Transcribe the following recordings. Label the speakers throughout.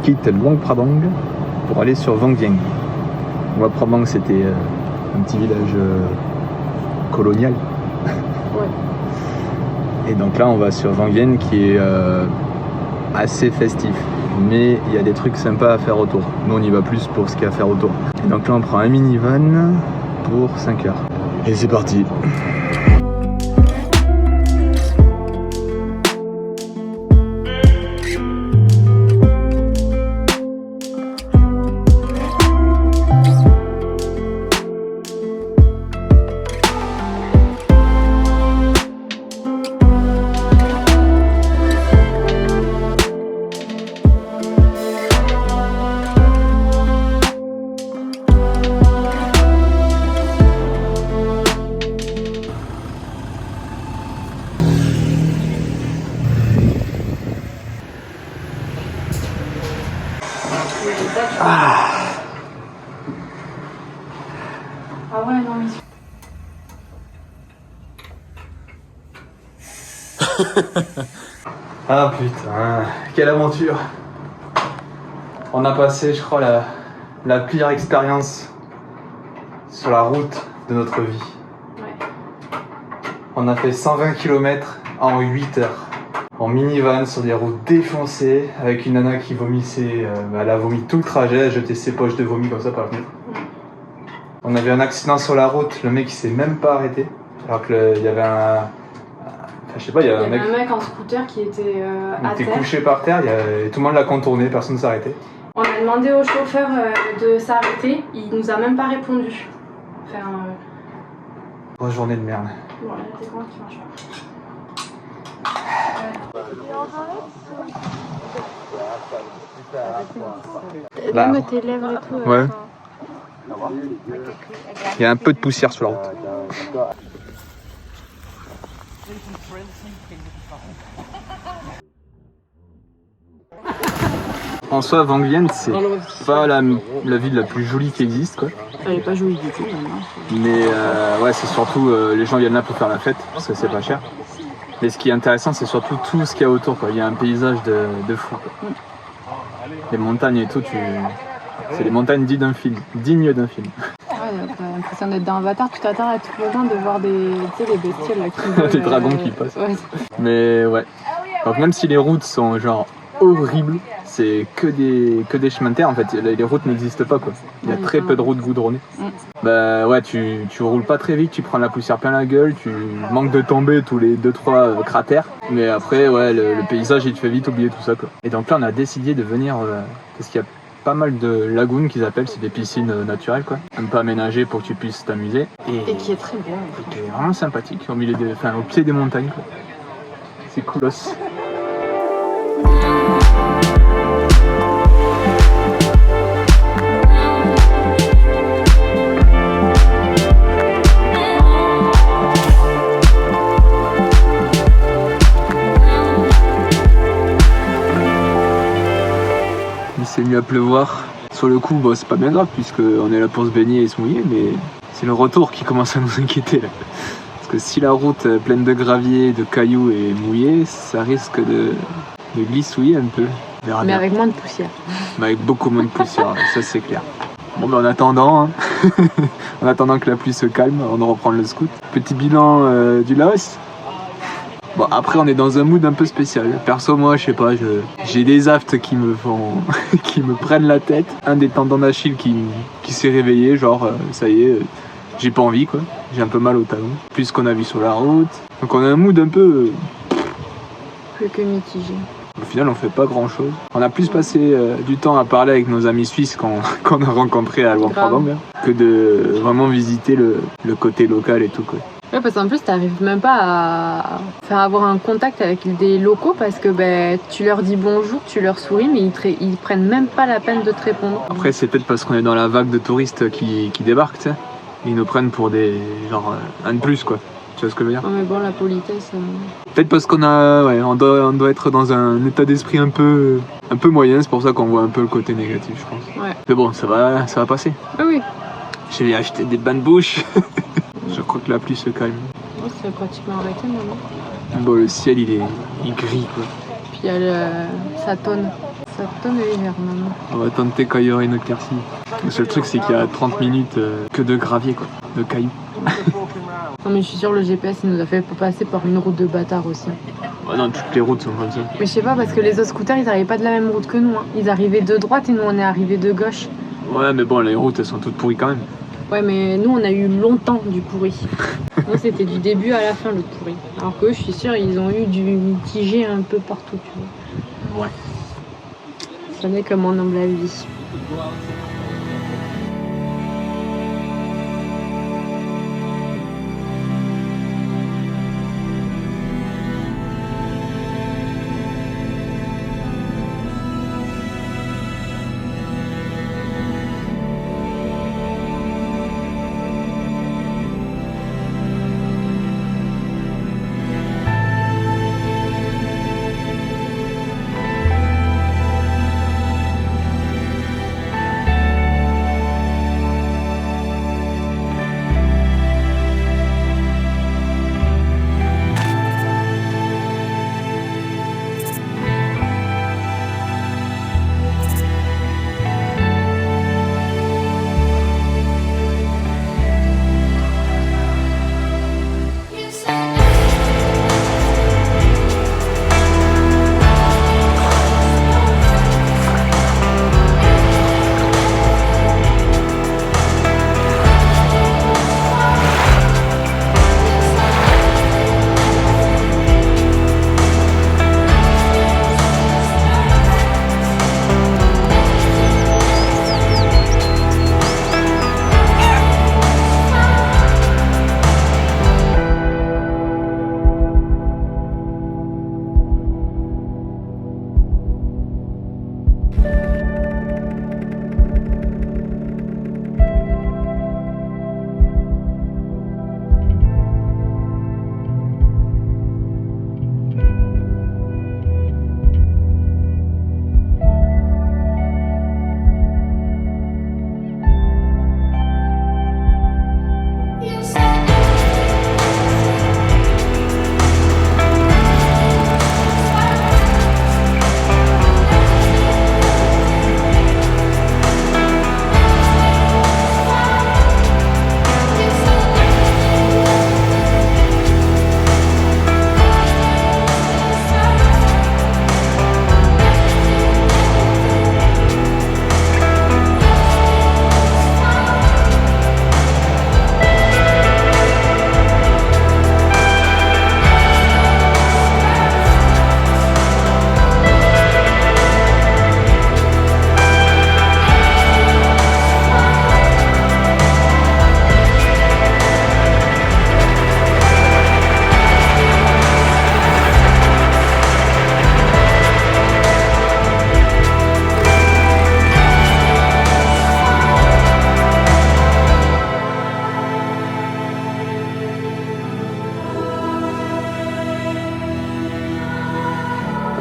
Speaker 1: quitte Luang Prabang pour aller sur Vang Vieng. Luang Prabang, c'était un petit village colonial. Ouais. Et donc là, on va sur Vang Vieng qui est assez festif. Mais il y a des trucs sympas à faire autour. Nous, on y va plus pour ce qu'il y a à faire autour. Et donc là, on prend un minivan pour 5 heures. Et c'est parti.
Speaker 2: Ah ouais, non mais...
Speaker 1: Ah putain, quelle aventure. On a passé, je crois, la pire expérience sur la route de notre vie.
Speaker 2: Ouais.
Speaker 1: On a fait 120 km en 8 heures. En minivan, sur des routes défoncées, avec une nana qui vomissait. Elle a vomi tout le trajet, elle a jeté ses poches de vomi comme ça par la fenêtre. On avait un accident sur la route, le mec il s'est même pas arrêté. Alors qu'il y avait je sais pas, il y avait
Speaker 2: un mec en scooter qui était à terre.
Speaker 1: Il était couché par terre, et tout le monde l'a contourné, personne ne s'arrêtait.
Speaker 2: On a demandé au chauffeur de s'arrêter, il nous a même pas répondu. Enfin,
Speaker 1: Grosse journée de merde.
Speaker 2: Bon, là, t'es comment qui marche pas.
Speaker 1: Là,
Speaker 2: tes lèvres et tout.
Speaker 1: Ouais. Il y a un peu de poussière sur la route. En soi, Vang Vieng, c'est pas la ville la plus jolie qui existe, quoi.
Speaker 2: Elle est pas jolie du tout, maintenant.
Speaker 1: Mais ouais, c'est surtout les gens viennent là pour faire la fête, parce que c'est pas cher. Mais ce qui est intéressant, c'est surtout tout ce qu'il y a autour, quoi. Il y a un paysage de fou, quoi. Les montagnes et tout, c'est les montagnes dignes d'un film.
Speaker 2: Ouais, t'as l'impression d'être dans Avatar, tu t'attends à tout moment de voir des bestioles là qui volent,
Speaker 1: des dragons qui passent.
Speaker 2: Ouais.
Speaker 1: Mais ouais. Donc même si les routes sont genre horribles, c'est que des chemins de terre en fait. Les routes n'existent pas, quoi. Il y a très peu de routes goudronnées. Bah ouais, tu roules pas très vite, tu prends la poussière plein la gueule, tu manques de tomber tous les 2-3 cratères. Mais après ouais, le paysage il te fait vite oublier tout ça, quoi. Et donc là on a décidé de venir parce qu'il y a pas mal de lagunes qu'ils appellent, c'est des piscines naturelles, quoi. Un peu aménagées pour que tu puisses t'amuser.
Speaker 2: Et qui est très bien.
Speaker 1: Qui est vraiment sympathique, au pied des montagnes, quoi. C'est coolos. Il s'est mis à pleuvoir. Sur le coup, bon, c'est pas bien grave puisqu'on est là pour se baigner et se mouiller, mais c'est le retour qui commence à nous inquiéter là. Parce que si la route pleine de gravier, de cailloux est mouillée, ça risque de glissouiller un peu.
Speaker 2: Mais avec moins de poussière.
Speaker 1: Mais avec beaucoup moins de poussière, ça c'est clair. Bon, mais en attendant, en attendant que la pluie se calme, on va reprendre le scoot. Petit bilan du Laos. Bon, après on est dans un mood un peu spécial. Perso, moi, je sais pas, j'ai des aftes qui me font, qui me prennent la tête. Un des tendons d'Achille qui s'est réveillé, genre ça y est, j'ai pas envie, quoi. J'ai un peu mal au talon. Plus qu'on a vu sur la route. Donc on a un mood un peu
Speaker 2: plus que mitigé.
Speaker 1: Au final, on fait pas grand chose. On a plus passé du temps à parler avec nos amis suisses qu'on a rencontrés à Luang Prabang que de vraiment visiter le côté local et tout, quoi.
Speaker 2: Ouais, parce qu'en plus, t'arrives même pas à faire avoir un contact avec des locaux parce que tu leur dis bonjour, tu leur souris, mais ils prennent même pas la peine de te répondre.
Speaker 1: Après, c'est peut-être parce qu'on est dans la vague de touristes qui débarquent, tu sais. Ils nous prennent pour des genre un de plus, quoi. Tu vois ce que je veux dire?
Speaker 2: Ouais, mais bon, la politesse...
Speaker 1: Peut-être parce qu'on on doit être dans un état d'esprit un peu moyen, c'est pour ça qu'on voit un peu le côté négatif, je pense.
Speaker 2: Ouais.
Speaker 1: Mais bon, ça va passer.
Speaker 2: Ah oui.
Speaker 1: J'ai acheté des bains de bouche. Je crois que la pluie se calme.
Speaker 2: Oh, c'est pratiquement arrêté maintenant.
Speaker 1: Bon, le ciel il est gris, quoi.
Speaker 2: Puis il y a ça tonne. Ça tombe l'hiver maintenant.
Speaker 1: On va tenter quand il y aura une autre éclaircie. Le seul truc, c'est qu'il y a 30 minutes que de gravier, quoi, de cailloux.
Speaker 2: Non mais je suis sûre le GPS il nous a fait passer par une route de bâtard aussi.
Speaker 1: Bah non, toutes les routes sont comme ça.
Speaker 2: Mais je sais pas parce que les autres scooters ils arrivaient pas de la même route que nous. Hein. Ils arrivaient de droite et nous on est arrivés de gauche.
Speaker 1: Ouais, mais bon, les routes elles sont toutes pourries quand même.
Speaker 2: Ouais mais nous on a eu longtemps du pourri. Nous c'était du début à la fin le pourri. Alors que je suis sûre ils ont eu du mitigé un peu partout tu vois.
Speaker 1: Ouais.
Speaker 2: Ça n'est comme mon humble avis.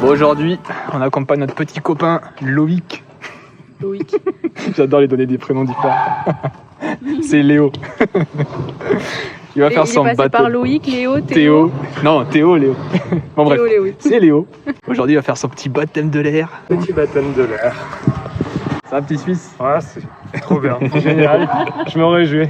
Speaker 1: Bon, aujourd'hui, on accompagne notre petit copain Loïc.
Speaker 2: Loïc.
Speaker 1: J'adore lui donner des prénoms différents. C'est Léo. Il va faire son
Speaker 2: baptême.
Speaker 1: baptême.
Speaker 2: Par Loïc, Léo,
Speaker 1: Théo. Non, Théo, Léo. Bon, bref,
Speaker 2: Léo, oui.
Speaker 1: c'est Léo. Aujourd'hui, il va faire son petit baptême de l'air.
Speaker 3: Petit baptême de l'air.
Speaker 1: C'est un petit Suisse.
Speaker 3: Ouais, c'est trop bien. Génial. Je me réjouis.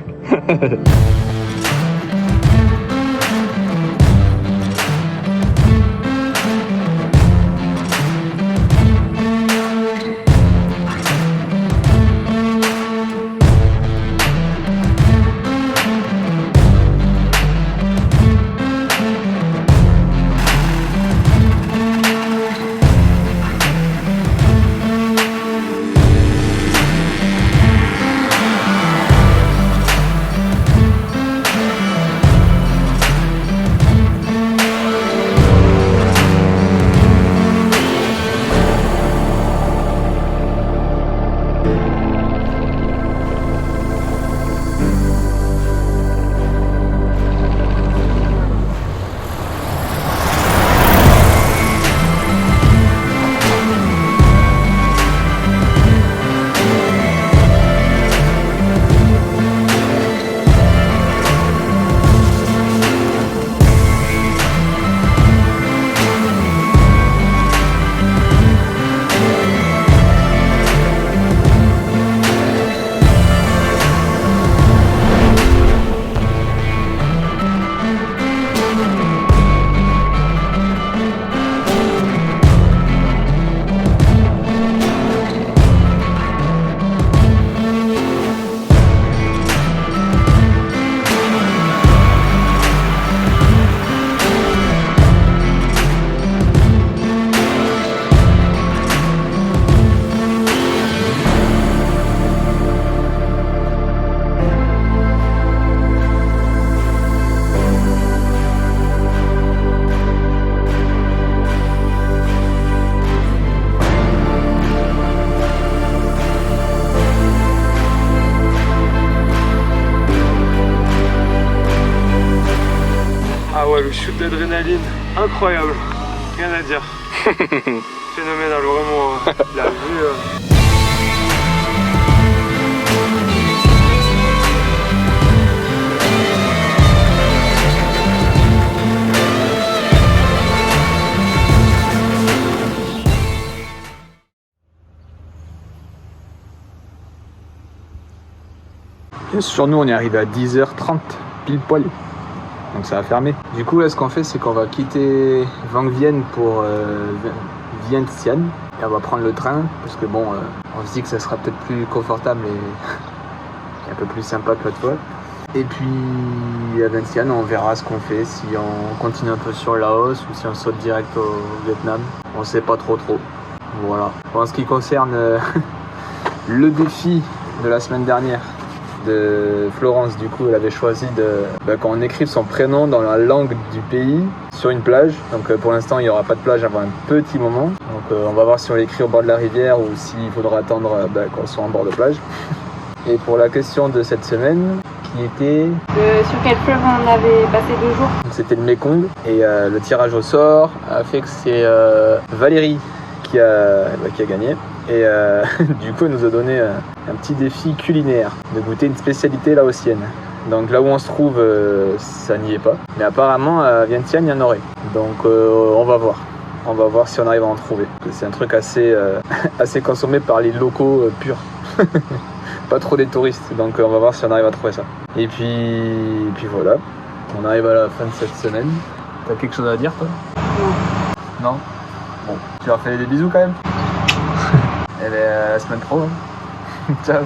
Speaker 3: Ah ouais, le shoot d'adrénaline, incroyable. Rien à dire. Phénoménal, vraiment. La vue.
Speaker 1: Et sur nous, on est arrivé à 10h30, pile poil. Donc ça a fermé. Du coup, là, ce qu'on fait, c'est qu'on va quitter Vang Vienne pour Vientiane. Et on va prendre le train, parce que bon, on se dit que ça sera peut-être plus confortable et un peu plus sympa que l'autre fois. Et puis, à Vientiane, on verra ce qu'on fait, si on continue un peu sur Laos ou si on saute direct au Vietnam. On sait pas trop. Voilà. En ce qui concerne le défi de la semaine dernière, de Florence, du coup, elle avait choisi qu'on écrive son prénom dans la langue du pays sur une plage. Donc pour l'instant, il n'y aura pas de plage avant un petit moment. Donc on va voir si on l'écrit au bord de la rivière ou s'il faudra attendre qu'on soit en bord de plage. Et pour la question de cette semaine, qui était...
Speaker 2: Sur quel fleuve on avait passé 2 jours?
Speaker 1: C'était le Mekong. Et le tirage au sort a fait que c'est Valérie qui a gagné. Et du coup, elle nous a donné un petit défi culinaire, de goûter une spécialité laotienne. Donc là où on se trouve, ça n'y est pas. Mais apparemment, à Vientiane, il y en aurait. Donc on va voir. On va voir si on arrive à en trouver. C'est un truc assez consommé par les locaux purs. Pas trop des touristes. Donc on va voir si on arrive à trouver ça. Et puis voilà. On arrive à la fin de cette semaine. T'as quelque chose à dire, toi? Non. Bon, tu leur fais des bisous quand même. Et bien, à la semaine pro. Hein. Ciao.